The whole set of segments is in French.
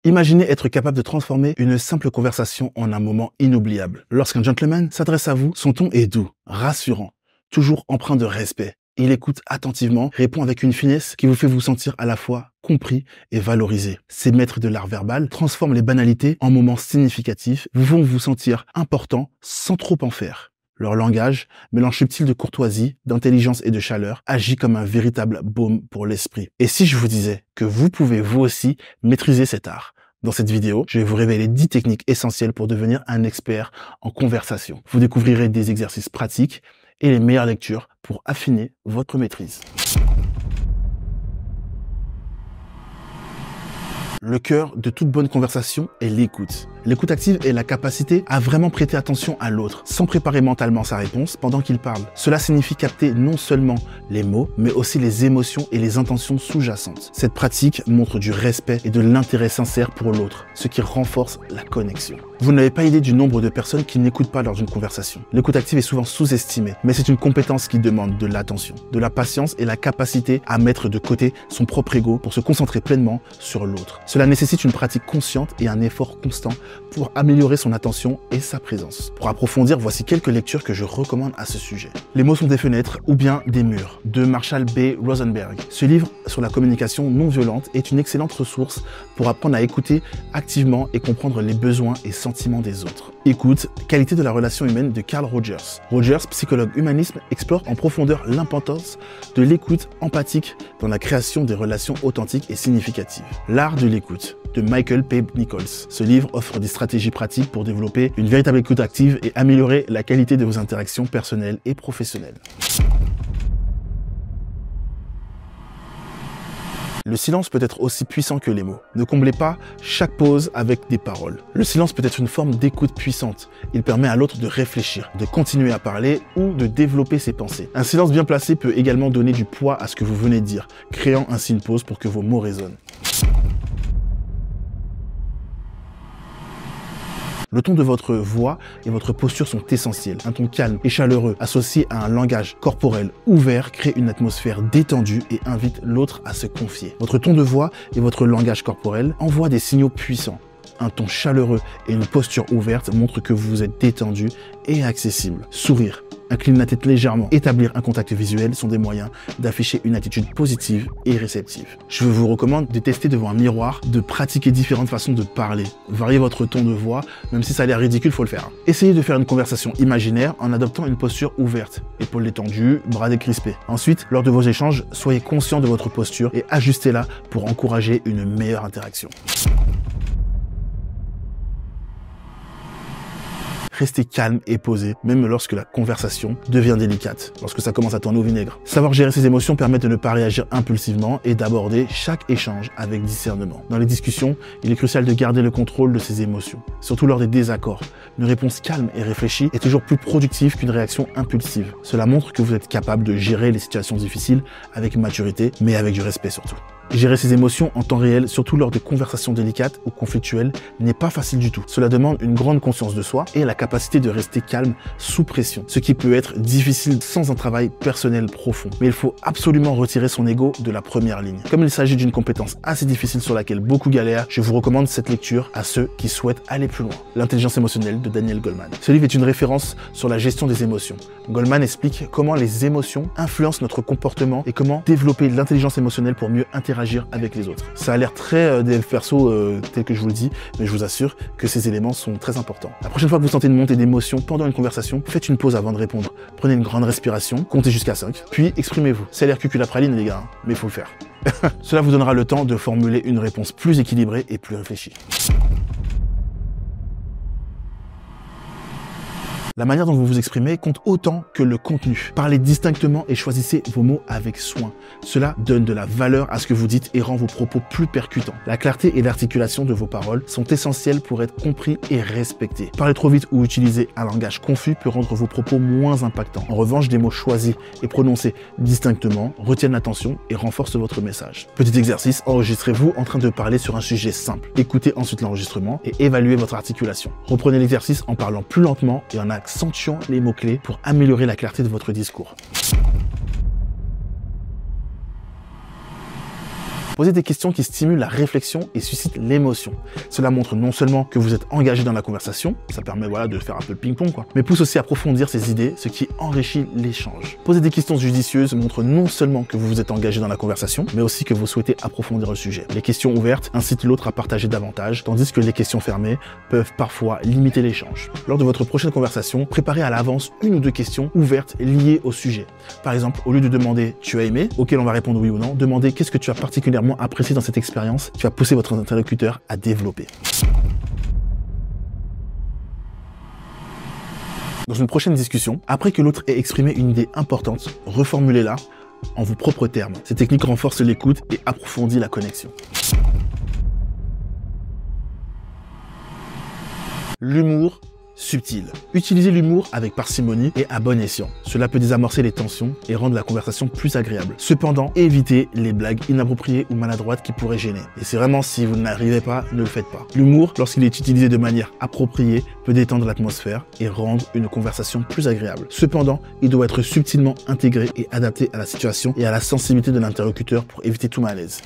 Imaginez être capable de transformer une simple conversation en un moment inoubliable. Lorsqu'un gentleman s'adresse à vous, son ton est doux, rassurant, toujours empreint de respect. Il écoute attentivement, répond avec une finesse qui vous fait vous sentir à la fois compris et valorisé. Ces maîtres de l'art verbal transforment les banalités en moments significatifs, vous font vous sentir important sans trop en faire. Leur langage, mélange subtil de courtoisie, d'intelligence et de chaleur, agit comme un véritable baume pour l'esprit. Et si je vous disais que vous pouvez vous aussi maîtriser cet art? Dans cette vidéo, je vais vous révéler 10 techniques essentielles pour devenir un expert en conversation. Vous découvrirez des exercices pratiques et les meilleures lectures pour affiner votre maîtrise. Le cœur de toute bonne conversation est l'écoute. L'écoute active est la capacité à vraiment prêter attention à l'autre, sans préparer mentalement sa réponse pendant qu'il parle. Cela signifie capter non seulement les mots, mais aussi les émotions et les intentions sous-jacentes. Cette pratique montre du respect et de l'intérêt sincère pour l'autre, ce qui renforce la connexion. Vous n'avez pas idée du nombre de personnes qui n'écoutent pas lors d'une conversation. L'écoute active est souvent sous-estimée, mais c'est une compétence qui demande de l'attention, de la patience et la capacité à mettre de côté son propre ego pour se concentrer pleinement sur l'autre. Cela nécessite une pratique consciente et un effort constant pour améliorer son attention et sa présence. Pour approfondir, voici quelques lectures que je recommande à ce sujet. Les mots sont des fenêtres ou bien des murs, de Marshall B. Rosenberg. Ce livre sur la communication non violente est une excellente ressource pour apprendre à écouter activement et comprendre les besoins et sentiments des autres. Écoute, qualité de la relation humaine de Carl Rogers. Rogers, psychologue humanisme, explore en profondeur l'importance de l'écoute empathique dans la création des relations authentiques et significatives. L'art de l'écoute de Michael P. Nichols. Ce livre offre des stratégies pratiques pour développer une véritable écoute active et améliorer la qualité de vos interactions personnelles et professionnelles. Le silence peut être aussi puissant que les mots. Ne comblez pas chaque pause avec des paroles. Le silence peut être une forme d'écoute puissante. Il permet à l'autre de réfléchir, de continuer à parler ou de développer ses pensées. Un silence bien placé peut également donner du poids à ce que vous venez de dire, créant ainsi une pause pour que vos mots résonnent. Le ton de votre voix et votre posture sont essentiels. Un ton calme et chaleureux associé à un langage corporel ouvert crée une atmosphère détendue et invite l'autre à se confier. Votre ton de voix et votre langage corporel envoient des signaux puissants. Un ton chaleureux et une posture ouverte montrent que vous êtes détendu et accessible. Sourire, incliner la tête légèrement, établir un contact visuel sont des moyens d'afficher une attitude positive et réceptive. Je vous recommande de tester devant un miroir, de pratiquer différentes façons de parler. Variez votre ton de voix, même si ça a l'air ridicule, faut le faire. Essayez de faire une conversation imaginaire en adoptant une posture ouverte, épaules détendues, bras décrispés. Ensuite, lors de vos échanges, soyez conscient de votre posture et ajustez-la pour encourager une meilleure interaction. Restez calme et posé, même lorsque la conversation devient délicate, lorsque ça commence à tourner au vinaigre. Savoir gérer ses émotions permet de ne pas réagir impulsivement et d'aborder chaque échange avec discernement. Dans les discussions, il est crucial de garder le contrôle de ses émotions, surtout lors des désaccords. Une réponse calme et réfléchie est toujours plus productive qu'une réaction impulsive. Cela montre que vous êtes capable de gérer les situations difficiles avec maturité, mais avec du respect surtout. Gérer ses émotions en temps réel, surtout lors de conversations délicates ou conflictuelles, n'est pas facile du tout. Cela demande une grande conscience de soi et la capacité de rester calme sous pression, ce qui peut être difficile sans un travail personnel profond. Mais il faut absolument retirer son ego de la première ligne. Comme il s'agit d'une compétence assez difficile sur laquelle beaucoup galèrent, je vous recommande cette lecture à ceux qui souhaitent aller plus loin. L'intelligence émotionnelle de Daniel Goleman. Ce livre est une référence sur la gestion des émotions. Goleman explique comment les émotions influencent notre comportement et comment développer l'intelligence émotionnelle pour mieux interagir avec les autres. Ça a l'air très dev perso tel que je vous le dis, mais je vous assure que ces éléments sont très importants. La prochaine fois que vous sentez une montée d'émotion pendant une conversation, faites une pause avant de répondre. Prenez une grande respiration, comptez jusqu'à 5, puis exprimez-vous. Ça a l'air cucul la praline les gars, mais il faut le faire. Cela vous donnera le temps de formuler une réponse plus équilibrée et plus réfléchie. La manière dont vous vous exprimez compte autant que le contenu. Parlez distinctement et choisissez vos mots avec soin. Cela donne de la valeur à ce que vous dites et rend vos propos plus percutants. La clarté et l'articulation de vos paroles sont essentielles pour être compris et respectés. Parler trop vite ou utiliser un langage confus peut rendre vos propos moins impactants. En revanche, des mots choisis et prononcés distinctement retiennent l'attention et renforcent votre message. Petit exercice, enregistrez-vous en train de parler sur un sujet simple. Écoutez ensuite l'enregistrement et évaluez votre articulation. Reprenez l'exercice en parlant plus lentement et en accentuant les mots-clés pour améliorer la clarté de votre discours. Posez des questions qui stimulent la réflexion et suscitent l'émotion. Cela montre non seulement que vous êtes engagé dans la conversation, ça permet de faire un peu le ping-pong mais pousse aussi à approfondir ses idées, ce qui enrichit l'échange. Poser des questions judicieuses montre non seulement que vous vous êtes engagé dans la conversation, mais aussi que vous souhaitez approfondir le sujet. Les questions ouvertes incitent l'autre à partager davantage, tandis que les questions fermées peuvent parfois limiter l'échange. Lors de votre prochaine conversation, préparez à l'avance une ou deux questions ouvertes liées au sujet. Par exemple, au lieu de demander « tu as aimé ?» auquel on va répondre oui ou non, demandez « qu'est-ce que tu as particulièrement apprécié dans cette expérience ?» qui va pousser votre interlocuteur à développer. Dans une prochaine discussion, après que l'autre ait exprimé une idée importante, reformulez-la en vos propres termes. Cette technique renforce l'écoute et approfondit la connexion. L'humour subtil. Utilisez l'humour avec parcimonie et à bon escient. Cela peut désamorcer les tensions et rendre la conversation plus agréable. Cependant, évitez les blagues inappropriées ou maladroites qui pourraient gêner. Et c'est vraiment si vous n'arrivez pas, ne le faites pas. L'humour, lorsqu'il est utilisé de manière appropriée, peut détendre l'atmosphère et rendre une conversation plus agréable. Cependant, il doit être subtilement intégré et adapté à la situation et à la sensibilité de l'interlocuteur pour éviter tout malaise.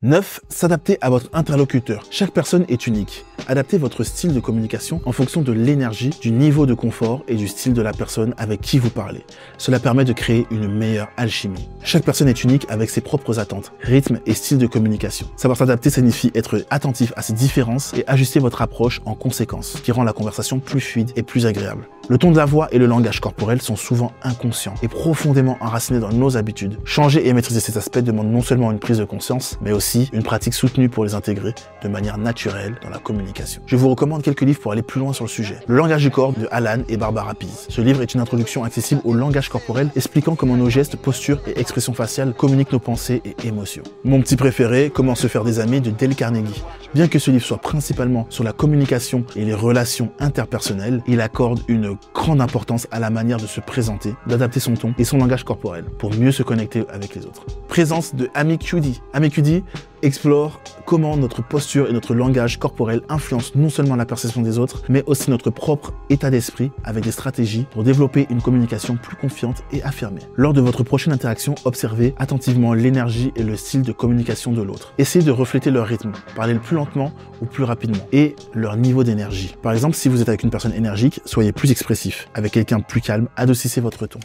9. S'adapter à votre interlocuteur. Chaque personne est unique. Adaptez votre style de communication en fonction de l'énergie, du niveau de confort et du style de la personne avec qui vous parlez. Cela permet de créer une meilleure alchimie. Chaque personne est unique avec ses propres attentes, rythmes et styles de communication. Savoir s'adapter signifie être attentif à ces différences et ajuster votre approche en conséquence, ce qui rend la conversation plus fluide et plus agréable. Le ton de la voix et le langage corporel sont souvent inconscients et profondément enracinés dans nos habitudes. Changer et maîtriser ces aspects demande non seulement une prise de conscience, mais aussi une pratique soutenue pour les intégrer de manière naturelle dans la communication. Je vous recommande quelques livres pour aller plus loin sur le sujet. Le langage du corps de Alan et Barbara Pease. Ce livre est une introduction accessible au langage corporel expliquant comment nos gestes, postures et expressions faciales communiquent nos pensées et émotions. Mon petit préféré, Comment se faire des amis de Dale Carnegie. Bien que ce livre soit principalement sur la communication et les relations interpersonnelles, il accorde une grande importance à la manière de se présenter, d'adapter son ton et son langage corporel pour mieux se connecter avec les autres. Présence de Amy Cuddy. Amy Cuddy explore comment notre posture et notre langage corporel influencent non seulement la perception des autres, mais aussi notre propre état d'esprit avec des stratégies pour développer une communication plus confiante et affirmée. Lors de votre prochaine interaction, observez attentivement l'énergie et le style de communication de l'autre. Essayez de refléter leur rythme, parler le plus lentement ou plus rapidement, et leur niveau d'énergie. Par exemple, si vous êtes avec une personne énergique, soyez plus expressif. Avec quelqu'un de plus calme, adoucissez votre ton.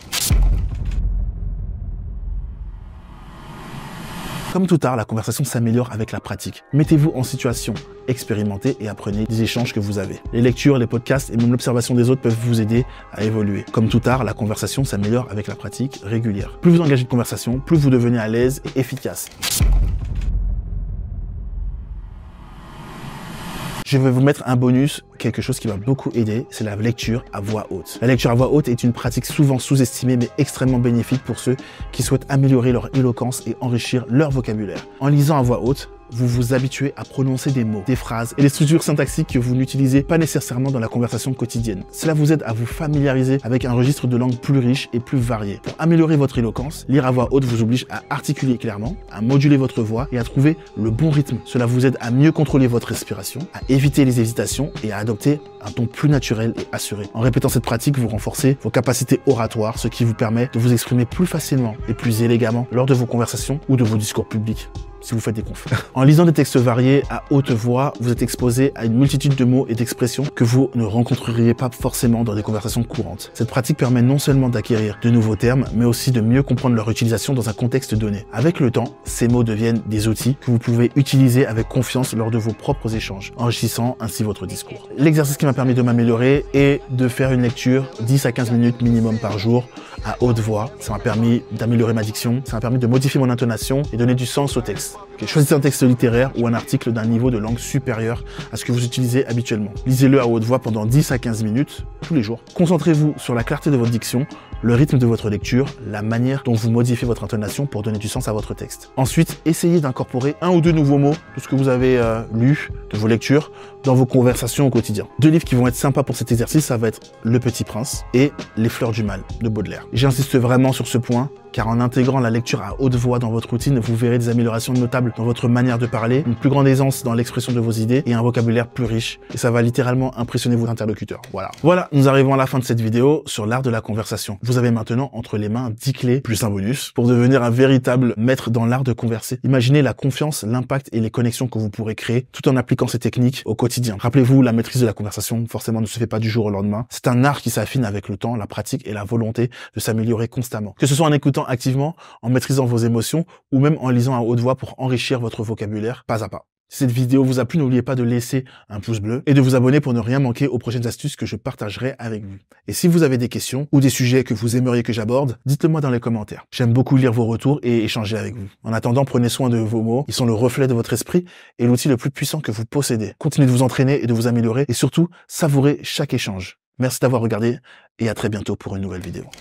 Comme tout art, la conversation s'améliore avec la pratique. Mettez-vous en situation, expérimentez et apprenez des échanges que vous avez. Les lectures, les podcasts et même l'observation des autres peuvent vous aider à évoluer. Comme tout art, la conversation s'améliore avec la pratique régulière. Plus vous engagez de conversation, plus vous devenez à l'aise et efficace. Je vais vous mettre un bonus, quelque chose qui va beaucoup aider, c'est la lecture à voix haute. La lecture à voix haute est une pratique souvent sous-estimée mais extrêmement bénéfique pour ceux qui souhaitent améliorer leur éloquence et enrichir leur vocabulaire. En lisant à voix haute, vous vous habituez à prononcer des mots, des phrases et des structures syntaxiques que vous n'utilisez pas nécessairement dans la conversation quotidienne. Cela vous aide à vous familiariser avec un registre de langue plus riche et plus varié. Pour améliorer votre éloquence, lire à voix haute vous oblige à articuler clairement, à moduler votre voix et à trouver le bon rythme. Cela vous aide à mieux contrôler votre respiration, à éviter les hésitations et à adopter un ton plus naturel et assuré. En répétant cette pratique, vous renforcez vos capacités oratoires, ce qui vous permet de vous exprimer plus facilement et plus élégamment lors de vos conversations ou de vos discours publics. Si vous faites des confs. En lisant des textes variés à haute voix, vous êtes exposé à une multitude de mots et d'expressions que vous ne rencontreriez pas forcément dans des conversations courantes. Cette pratique permet non seulement d'acquérir de nouveaux termes, mais aussi de mieux comprendre leur utilisation dans un contexte donné. Avec le temps, ces mots deviennent des outils que vous pouvez utiliser avec confiance lors de vos propres échanges, enrichissant ainsi votre discours. L'exercice qui m'a permis de m'améliorer est de faire une lecture 10 à 15 minutes minimum par jour à haute voix. Ça m'a permis d'améliorer ma diction, ça m'a permis de modifier mon intonation et donner du sens au texte. Choisissez un texte littéraire ou un article d'un niveau de langue supérieur à ce que vous utilisez habituellement. Lisez-le à haute voix pendant 10 à 15 minutes, tous les jours. Concentrez-vous sur la clarté de votre diction, le rythme de votre lecture, la manière dont vous modifiez votre intonation pour donner du sens à votre texte. Ensuite, essayez d'incorporer un ou deux nouveaux mots de ce que vous avez lu, de vos lectures, dans vos conversations au quotidien. 2 livres qui vont être sympas pour cet exercice, ça va être Le Petit Prince et Les Fleurs du Mal de Baudelaire. J'insiste vraiment sur ce point, car en intégrant la lecture à haute voix dans votre routine, vous verrez des améliorations notables dans votre manière de parler, une plus grande aisance dans l'expression de vos idées et un vocabulaire plus riche. Et ça va littéralement impressionner vos interlocuteurs. Voilà, nous arrivons à la fin de cette vidéo sur l'art de la conversation. vous avez maintenant entre les mains 10 clés plus un bonus pour devenir un véritable maître dans l'art de converser. Imaginez la confiance, l'impact et les connexions que vous pourrez créer tout en appliquant ces techniques au quotidien. Rappelez-vous, la maîtrise de la conversation forcément ne se fait pas du jour au lendemain. C'est un art qui s'affine avec le temps, la pratique et la volonté de s'améliorer constamment. Que ce soit en écoutant activement, en maîtrisant vos émotions ou même en lisant à haute voix pour enrichir votre vocabulaire pas à pas. Si cette vidéo vous a plu, n'oubliez pas de laisser un pouce bleu et de vous abonner pour ne rien manquer aux prochaines astuces que je partagerai avec vous. Et si vous avez des questions ou des sujets que vous aimeriez que j'aborde, dites-le moi dans les commentaires. J'aime beaucoup lire vos retours et échanger avec vous. En attendant, prenez soin de vos mots. Ils sont le reflet de votre esprit et l'outil le plus puissant que vous possédez. Continuez de vous entraîner et de vous améliorer et surtout, savourez chaque échange. Merci d'avoir regardé et à très bientôt pour une nouvelle vidéo.